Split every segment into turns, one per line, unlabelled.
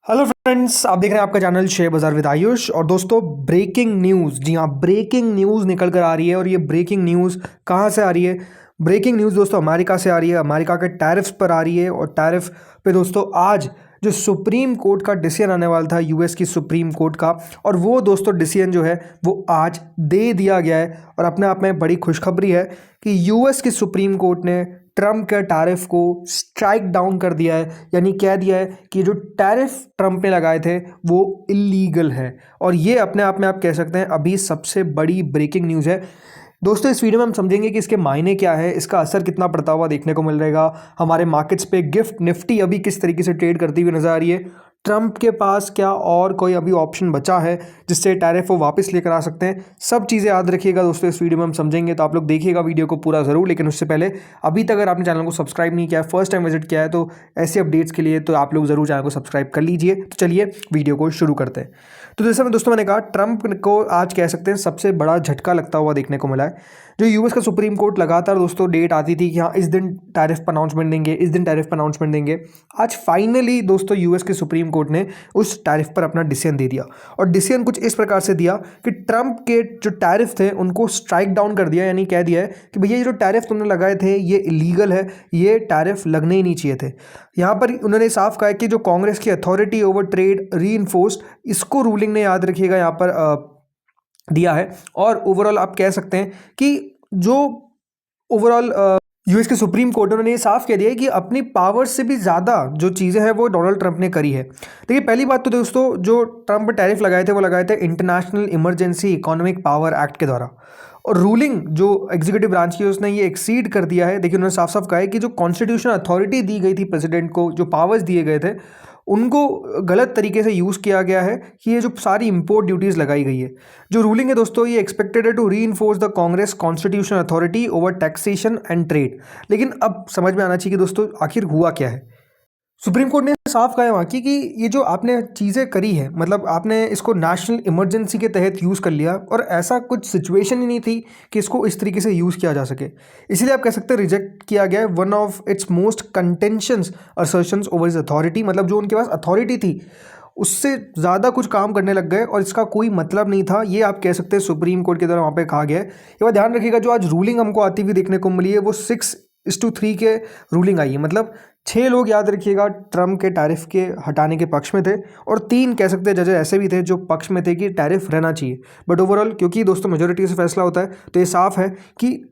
Hello friends, आप देख रहे हैं आपका चैनल शेयर बाजार विद आयुष। और दोस्तों, ब्रेकिंग न्यूज़, जी हाँ, ब्रेकिंग न्यूज़ निकल कर आ रही है। और ये ब्रेकिंग न्यूज़ कहाँ से आ रही है? ब्रेकिंग न्यूज़ दोस्तों अमेरिका से आ रही है। अमेरिका के टैरिफ्स पर आ रही है। और टैरिफ पे दोस्तों आज जो सुप्रीम कोर्ट का डिसीजन आने वाला था, यूएस की सुप्रीम कोर्ट का, और वो दोस्तों डिसीजन जो है वो आज दे दिया गया है। और अपने आप में बड़ी खुशखबरी है कि यूएस की सुप्रीम कोर्ट ने ट्रम्प के टैरिफ को स्ट्राइक डाउन कर दिया है। यानी कह दिया है कि जो टैरिफ ट्रम्प ने लगाए थे वो इलीगल है। और ये अपने आप में आप कह सकते हैं अभी सबसे बड़ी ब्रेकिंग न्यूज़ है। दोस्तों, इस वीडियो में हम समझेंगे कि इसके मायने क्या है, इसका असर कितना पड़ता हुआ देखने को मिल रहेगा हमारे मार्केट्स पे। गिफ्ट निफ्टी अभी किस तरीके से ट्रेड करती हुई नजर आ रही है। ट्रम्प के पास क्या और कोई अभी ऑप्शन बचा है जिससे टैरिफ वो वापस लेकर आ सकते हैं? सब चीज़ें याद रखिएगा दोस्तों, इस वीडियो में हम समझेंगे। तो आप लोग देखिएगा वीडियो को पूरा ज़रूर। लेकिन उससे पहले अभी तक अगर आपने चैनल को सब्सक्राइब नहीं किया है, फर्स्ट टाइम विजिट किया है, तो ऐसे अपडेट्स के लिए तो आप लोग ज़रूर चैनल को सब्सक्राइब कर लीजिए। तो चलिए वीडियो को शुरू करते हैं। तो जैसे मैं दोस्तों मैंने कहा, ट्रम्प को आज कह सकते हैं सबसे बड़ा झटका लगता हुआ देखने को मिला है। जो यूएस का सुप्रीम कोर्ट लगातार दोस्तों डेट आती थी कि हाँ इस दिन टैरिफ पर अनाउंसमेंट देंगे, इस दिन टैरिफ पर अनाउंसमेंट देंगे। आज फाइनली दोस्तों यूएस के सुप्रीम कोर्ट ने उस टैरिफ पर अपना डिसीजन दे दिया। और डिसीजन कुछ इस प्रकार से दिया कि ट्रम्प के जो टैरिफ थे उनको स्ट्राइक डाउन कर दिया। यानी कह दिया है कि भैया ये जो टैरिफ तुमने लगाए थे ये इलीगल है, ये टैरिफ लगने ही नहीं चाहिए थे। यहाँ पर उन्होंने साफ कहा है कि जो कांग्रेस की अथॉरिटी ओवर ट्रेड रीइंफोर्स्ड, इसको रूलिंग ने याद रखिएगा यहाँ पर दिया है। और ओवरऑल आप कह सकते हैं कि जो ओवरऑल यूएस के सुप्रीम कोर्ट ने ये साफ कह दिया है कि अपनी पावर से भी ज़्यादा जो चीज़ें हैं वो डोनाल्ड ट्रंप ने करी है। देखिए, पहली बात तो दोस्तों, जो ट्रंप टैरिफ लगाए थे वो लगाए थे international emergency economic power act के द्वारा। और रूलिंग जो एग्जीक्यूटिव ब्रांच की उसने ये एक्सीड कर दिया है। देखिए, उन्होंने साफ साफ कहा है कि जो कॉन्स्टिट्यूशनल अथॉरिटी दी गई थी प्रेसिडेंट को, जो पावर्स दिए गए थे, उनको गलत तरीके से यूज़ किया गया है कि ये जो सारी इंपोर्ट ड्यूटीज़ लगाई गई है। जो रूलिंग है दोस्तों, ये एक्सपेक्टेड है to reinforce the Congress constitutional authority over taxation and trade. लेकिन अब समझ में आना चाहिए कि दोस्तों आखिर हुआ क्या है। सुप्रीम कोर्ट ने साफ कहा है वहाँ की कि ये जो आपने चीज़ें करी है, मतलब आपने इसको नेशनल इमरजेंसी के तहत यूज़ कर लिया और ऐसा कुछ सिचुएशन ही नहीं थी कि इसको इस तरीके से यूज़ किया जा सके। इसीलिए आप कह सकते हैं रिजेक्ट किया गया है one of its most contentions assertions over is authority. मतलब जो उनके पास अथॉरिटी थी उससे ज़्यादा कुछ काम करने लग गए और इसका कोई मतलब नहीं था, ये आप कह सकते हैं सुप्रीम कोर्ट के द्वारा वहाँ पे कहा गया है। ये बात ध्यान रखिएगा, जो आज रूलिंग हमको आती हुई देखने को मिली है वो 6:3 के रूलिंग आई है। मतलब 6 लोग याद रखिएगा ट्रम्प के टैरिफ के हटाने के पक्ष में थे और 3 कह सकते हैं जजेस ऐसे भी थे जो पक्ष में थे कि टैरिफ रहना चाहिए। बट ओवरऑल क्योंकि दोस्तों मेजोरिटी से फैसला होता है, तो ये साफ है कि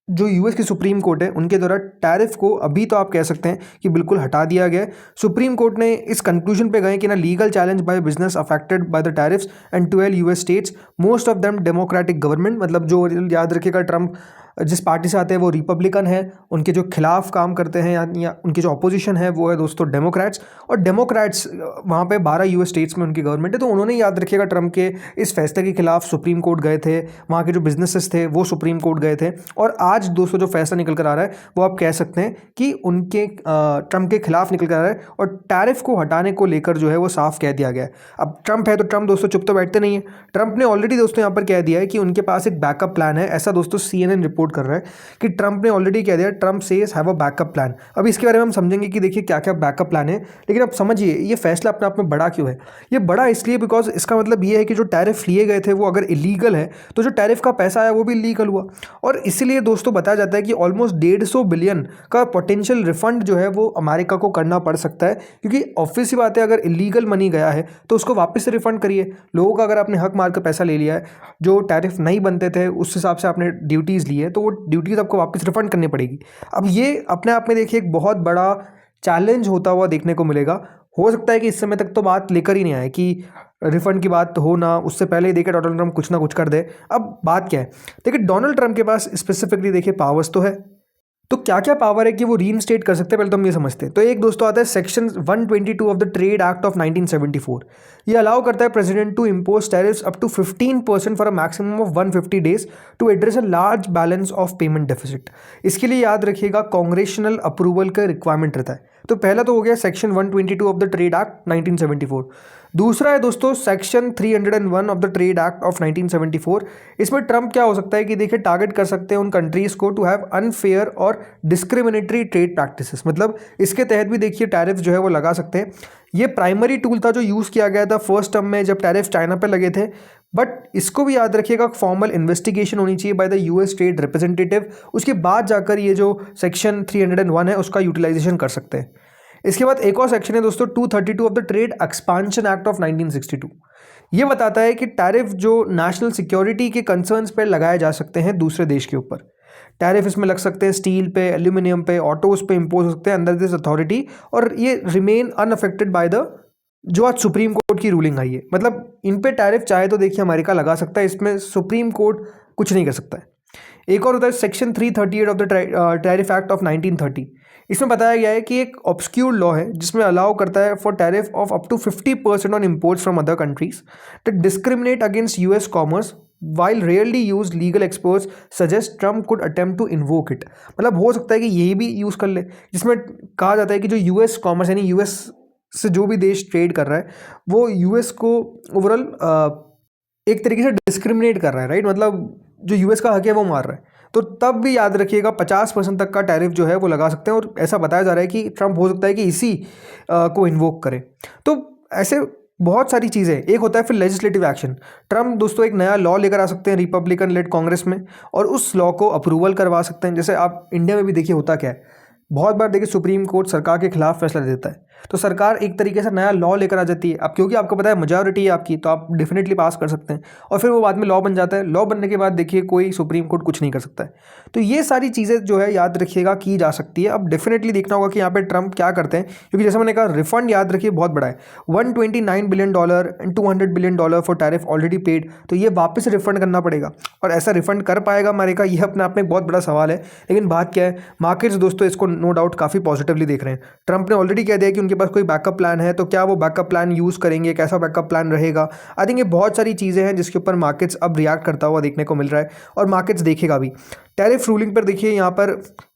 जो यूएस की सुप्रीम कोर्ट है उनके द्वारा टैरिफ को अभी तो आप कह सकते हैं कि बिल्कुल हटा दिया गया है। सुप्रीम कोर्ट ने इस कंक्लूजन पे गए कि ना legal challenge by business affected by the tariffs and 12 US states, most of them democratic government. मतलब जो याद रखिएगा ट्रम्प जिस पार्टी से आते हैं वो रिपब्लिकन है, उनके जो खिलाफ काम करते हैं या उनकी जो अपोजिशन है वो है दोस्तों डेमोक्रेट्स। और डेमोक्रेट्स वहाँ पे 12 यूएस स्टेट्स में उनकी गवर्नमेंट है। तो उन्होंने याद रखिएगा ट्रम्प के इस फैसले के खिलाफ सुप्रीम कोर्ट गए थे, वहाँ के जो बिजनेसेस थे वो सुप्रीम कोर्ट गए थे। और आज दोस्तों जो फैसला निकल कर आ रहा है वो आप कह सकते हैं कि उनके ट्रम्प के खिलाफ निकल कर आ रहा है। और टैरिफ को हटाने को लेकर जो है वो साफ कह दिया गया है। अब ट्रम्प है तो ट्रम्प दोस्तों चुप तो बैठते नहीं है। ट्रम्प ने ऑलरेडी दोस्तों यहाँ पर कह दिया है कि उनके पास एक बैकअप प्लान है। ऐसा दोस्तों CNN रिपोर्ट कर रहा है कि ट्रम्प ने ऑलरेडी कह दिया, Trump says have a backup plan. अब इसके बारे में हम समझेंगे कि देखिए क्या क्या बैकअप प्लान है। लेकिन अब समझिए ये फैसला अपने आप में बड़ा क्यों है। ये बड़ा इसलिए बिकॉज इसका मतलब ये है कि जो टैरिफ लिए गए थे वो अगर इलीगल है तो जो टैरिफ का पैसा आया वो भी इलीगल हुआ। और इसीलिए दोस्तों बताया जाता है कि ऑलमोस्ट 150 बिलियन का पोटेंशियल रिफंड जो है वो अमेरिका को करना पड़ सकता है। क्योंकि ऑब्वियस सी बात है, अगर इलीगल मनी गया है तो उसको वापस से रिफंड करिए। लोगों का अगर आपने हक मार कर पैसा ले लिया है, जो टैरिफ नहीं बनते थे उस हिसाब से आपने ड्यूटीज़ ली है, तो वो ड्यूटीज़ आपको वापस रिफंड करनी पड़ेगी। अब ये अपने आप में देखिए एक बहुत बड़ा चैलेंज होता हुआ देखने को मिलेगा। हो सकता है कि इस समय तक तो बात लेकर ही नहीं आए कि रिफंड की बात हो ना, उससे पहले ही देखिए डोनाल्ड ट्रंप कुछ ना कुछ कर दे। अब बात क्या है, देखिए डोनाल्ड ट्रंप के पास स्पेसिफिकली देखिए पावर्स तो है। तो क्या क्या पावर है कि वो रीइंस्टेट कर सकते हैं, पहले तो हम ये समझते हैं। तो एक दोस्तों आता है section 122 of the Trade Act of 1974। ये अलाउ करता है president to impose tariffs up to 15% for a maximum of 150 days to address a large balance of payment deficit. इसके लिए याद रखिएगा कांग्रेशनल अप्रूवल का रिक्वायरमेंट रहता है। तो पहला तो हो गया section 122 of the Trade act 1974। दूसरा है दोस्तों section 301 of the Trade Act of 1974। इसमें ट्रम्प क्या हो सकता है कि देखिए टारगेट कर सकते हैं उन कंट्रीज को टू हैव अनफेयर और डिस्क्रिमिनेटरी ट्रेड प्रैक्टिसेस। मतलब इसके तहत भी देखिए टैरिफ जो है वो लगा सकते हैं। ये प्राइमरी टूल था जो यूज़ किया गया था फर्स्ट टर्म में जब टैरिफ चाइना पे लगे थे, बट इसको भी याद रखिएगा फॉर्मल इन्वेस्टिगेशन होनी चाहिए by the US trade representative, उसके बाद जाकर ये जो सेक्शन 301 है उसका यूटिलाइजेशन कर सकते हैं। इसके बाद एक और सेक्शन है दोस्तों 232 of the trade expansion act of 1962। ये बताता है कि टैरिफ जो नेशनल सिक्योरिटी के कंसर्न्स पर लगाए जा सकते हैं दूसरे देश के ऊपर। टैरिफ इसमें लग सकते हैं स्टील पे, एल्यूमिनियम पे, ऑटोज पे इम्पोज हो सकते हैं अंडर दिस अथॉरिटी, और ये रिमेन अनअफेक्टेड बाय द जो आज सुप्रीम कोर्ट की रूलिंग आई है। मतलब इन पे टैरिफ चाहे तो देखिए अमेरिका लगा सकता है, इसमें सुप्रीम कोर्ट कुछ नहीं कर सकता है। एक और होता है section 338 of the tariff act of 1930। इसमें बताया गया है कि एक ऑब्सक्यूर लॉ है जिसमें अलाउ करता है for tariff of up to 50% on imports from other countries that discriminate against US commerce while rarely used legal experts suggest Trump could attempt to invoke it। मतलब हो सकता है कि यही भी यूज़ कर ले, जिसमें कहा जाता है कि जो यूएस कॉमर्स यानी यूएस से जो भी देश ट्रेड कर रहा है वो यूएस को ओवरऑल एक तरीके से डिस्क्रिमिनेट कर रहा है, राइट। मतलब जो यूएस का हक है वो मार रहा है, तो तब भी याद रखिएगा 50% तक का टैरिफ जो है वो लगा सकते हैं, और ऐसा बताया जा रहा है कि ट्रंप हो सकता है कि इसी को इन्वोक करे। तो ऐसे बहुत सारी चीज़ें। एक होता है फिर लेजिस्लेटिव एक्शन। ट्रम्प दोस्तों एक नया लॉ लेकर आ सकते हैं रिपब्लिकन लेड कांग्रेस में, और उस लॉ को अप्रूवल करवा सकते हैं। जैसे आप इंडिया में भी देखिए होता क्या है, बहुत बार देखिए सुप्रीम कोर्ट सरकार के खिलाफ फैसला देता है, तो सरकार एक तरीके से नया लॉ लेकर आ जाती है। अब क्योंकि आपको पता है मेजॉरिटी है आपकी, तो आप डेफिनेटली पास कर सकते हैं, और फिर वो बाद में लॉ बन जाता है। लॉ बनने के बाद देखिए कोई सुप्रीम कोर्ट कुछ नहीं कर सकता है। तो ये सारी चीज़ें जो है याद रखिएगा की जा सकती है। अब डेफिनेटली देखना होगा कि यहाँ पे ट्रंप क्या करते हैं, क्योंकि जैसे मैंने कहा रिफंड याद रखिए बहुत बड़ा है, $129 billion and $200 billion for tariff already paid. तो ये वापस रिफंड करना पड़ेगा, और ऐसा रिफंड कर पाएगा अमेरिका, ये अपने आप में एक बहुत बड़ा सवाल है। लेकिन बात क्या है, मार्केट्स दोस्तों इसको नो डाउट काफ़ी पॉजिटिवली देख रहे हैं। ट्रंप ने ऑलरेडी कह दिया कि उनके पास कोई बैकअप प्लान है, तो क्या वो बैकअप प्लान यूज़ करेंगे, कैसा बैकअप प्लान रहेगा। आई थिंक ये बहुत सारी चीज़ें हैं जिसके ऊपर मार्केट्स अब रिएक्ट करता हुआ देखने को मिल रहा है, और मार्केट्स देखेगा भी। टैरिफ रूलिंग पर देखिए यहाँ पर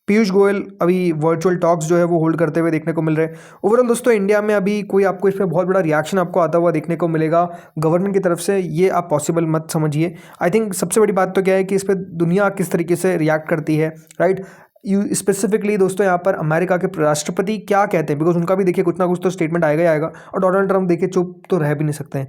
पीयूष गोयल अभी वर्चुअल टॉक्स जो है वो होल्ड करते हुए देखने को मिल रहे हैं। ओवरऑल दोस्तों इंडिया में अभी कोई आपको इस पर बहुत बड़ा रिएक्शन आपको आता हुआ देखने को मिलेगा गवर्नमेंट की तरफ से, ये आप पॉसिबल मत समझिए। आई थिंक सबसे बड़ी बात तो क्या है कि इस पर दुनिया किस तरीके से रिएक्ट करती है, राइट। स्पेसिफिकली दोस्तों यहाँ पर अमेरिका के राष्ट्रपति क्या कहते हैं, बिकॉज उनका भी देखिए कुछ ना कुछ तो स्टेटमेंट आएगा ही आएगा, और डोनाल्ड ट्रंप देखिए चुप तो रह भी नहीं सकते हैं।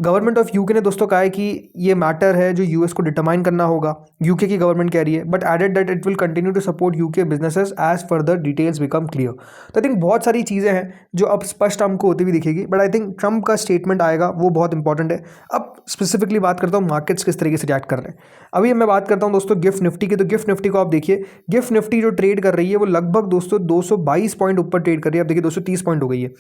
गवर्नमेंट ऑफ यूके ने दोस्तों कहा है कि ये मैटर है जो यूएस को डिटरमाइन करना होगा, यूके की गवर्नमेंट कह रही है, but added that it will continue to support UK businesses as further details become clear. तो आई थिंक बहुत सारी चीज़ें हैं जो अब स्पष्ट हमको होती हुई दिखेगी, बट आई थिंक ट्रंप का स्टेटमेंट आएगा वो बहुत इंपॉर्टेंट है। अब स्पेसिफिकली बात करता हूँ मार्केट्स किस तरीके से रिएक्ट कर रहे हैं। अभी मैं बात करता हूँ दोस्तों गिफ्ट निफ्टी की, तो गिफ्ट निफ्टी को आप देखिए, गिफ्ट निफ्टी जो ट्रेड कर रही है वो लगभग दोस्तों 222 पॉइंट ऊपर ट्रेड कर रही है। अब देखिए 230 पॉइंट हो गई है,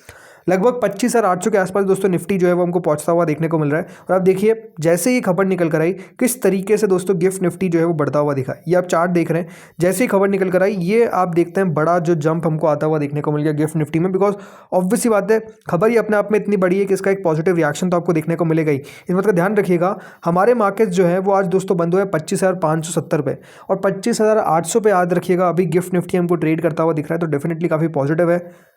लगभग 25,800 के आसपास दोस्तों निफ्टी जो है वो हमको पहुंचता हुआ देखने को मिल रहा है। और आप देखिए जैसे ही खबर निकल कर आई किस तरीके से दोस्तों गिफ्ट निफ्टी जो है वो बढ़ता हुआ दिखा। ये आप चार्ट देख रहे हैं, जैसे ही खबर निकल कर आई ये आप देखते हैं बड़ा जो जंप हमको आता हुआ देखने को मिल गया गिफ्ट निफ्टी में, बिकॉज ऑब्वियसली बात है खबर ही अपने आप में इतनी बड़ी है कि इसका एक पॉजिटिव रिएक्शन तो आपको देखने को मिलेगा ही। इस बात का ध्यान रखिएगा, हमारे मार्केट जो है वो आज दोस्तों बंद हुए 25,570 पे, और 25,800 पे याद रखिएगा अभी गिफ्ट निफ्टी हमको ट्रेड करता हुआ दिख रहा है। तो डेफिनेटली काफ़ी पॉजिटिव है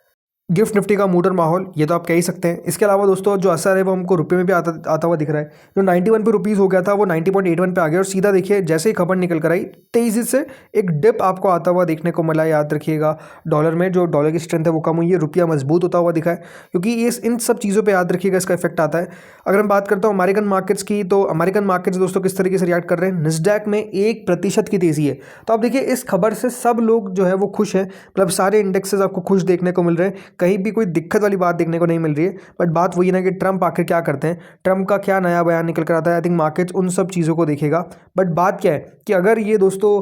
गिफ्ट निफ्टी का मूड और माहौल, ये तो आप कह ही सकते हैं। इसके अलावा दोस्तों जो असर है वो हमको रुपये में भी आता हुआ दिख रहा है। जो 91 पे रुपीज़ हो गया था वो 90.81 पे आ गया, और सीधा देखिए जैसे ही खबर निकल कर आई तेज़ी से एक डिप आपको आता हुआ देखने को मिला। याद रखिएगा डॉलर में जो डॉलर की स्ट्रेंथ है वो कम हुई है, रुपया मजबूत होता हुआ दिखा है, क्योंकि ये इन सब चीज़ों पर याद रखिएगा इसका इफेक्ट आता है। अगर मैं बात करता हूँ अमेरिकन मार्केट्स की, तो अमेरिकन मार्केट्स दोस्तों किस तरीके से रिएक्ट कर रहे हैं। निस्डैक में 1% की तेज़ी है, तो आप देखिए इस खबर से सब लोग जो है वो खुश हैं, मतलब सारे इंडेक्सेस आपको खुश देखने को मिल रहे हैं, कहीं भी कोई दिक्कत वाली बात देखने को नहीं मिल रही है। बट बात वही ना कि ट्रंप आखिर क्या करते हैं, ट्रंप का क्या नया बयान निकल कर आता है। आई थिंक मार्केट्स उन सब चीज़ों को देखेगा। बट बात क्या है कि अगर ये दोस्तों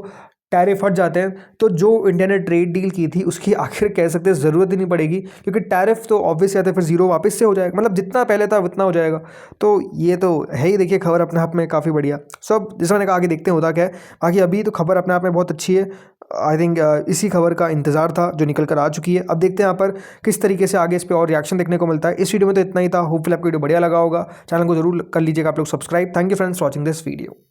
टैरिफ हट जाते हैं तो जो इंडिया ने ट्रेड डील की थी उसकी आखिर कह सकते हैं ज़रूरत ही नहीं पड़ेगी, क्योंकि टैरिफ तो ऑब्वियस आते फिर जीरो वापस से हो जाएगा, मतलब जितना पहले था उतना हो जाएगा। तो ये तो है ही, देखिए खबर अपने आप में काफ़ी बढ़िया। सब जैसा मैंने कहा आगे देखते हैं होता क्या है। बाकी अभी तो खबर अपने आप में बहुत अच्छी है। आई थिंक इसी खबर का इंतजार था जो निकल कर आ चुकी है। अब देखते हैं यहाँ पर किस तरीके से आगे इस पर और रिएक्शन देखने को मिलता है। इस वीडियो में तो इतना ही था, होपफुली आपको वीडियो बढ़िया लगा होगा। चैनल को जरूर कर लीजिएगा आप लोग subscribe. Thank you friends for watching this video.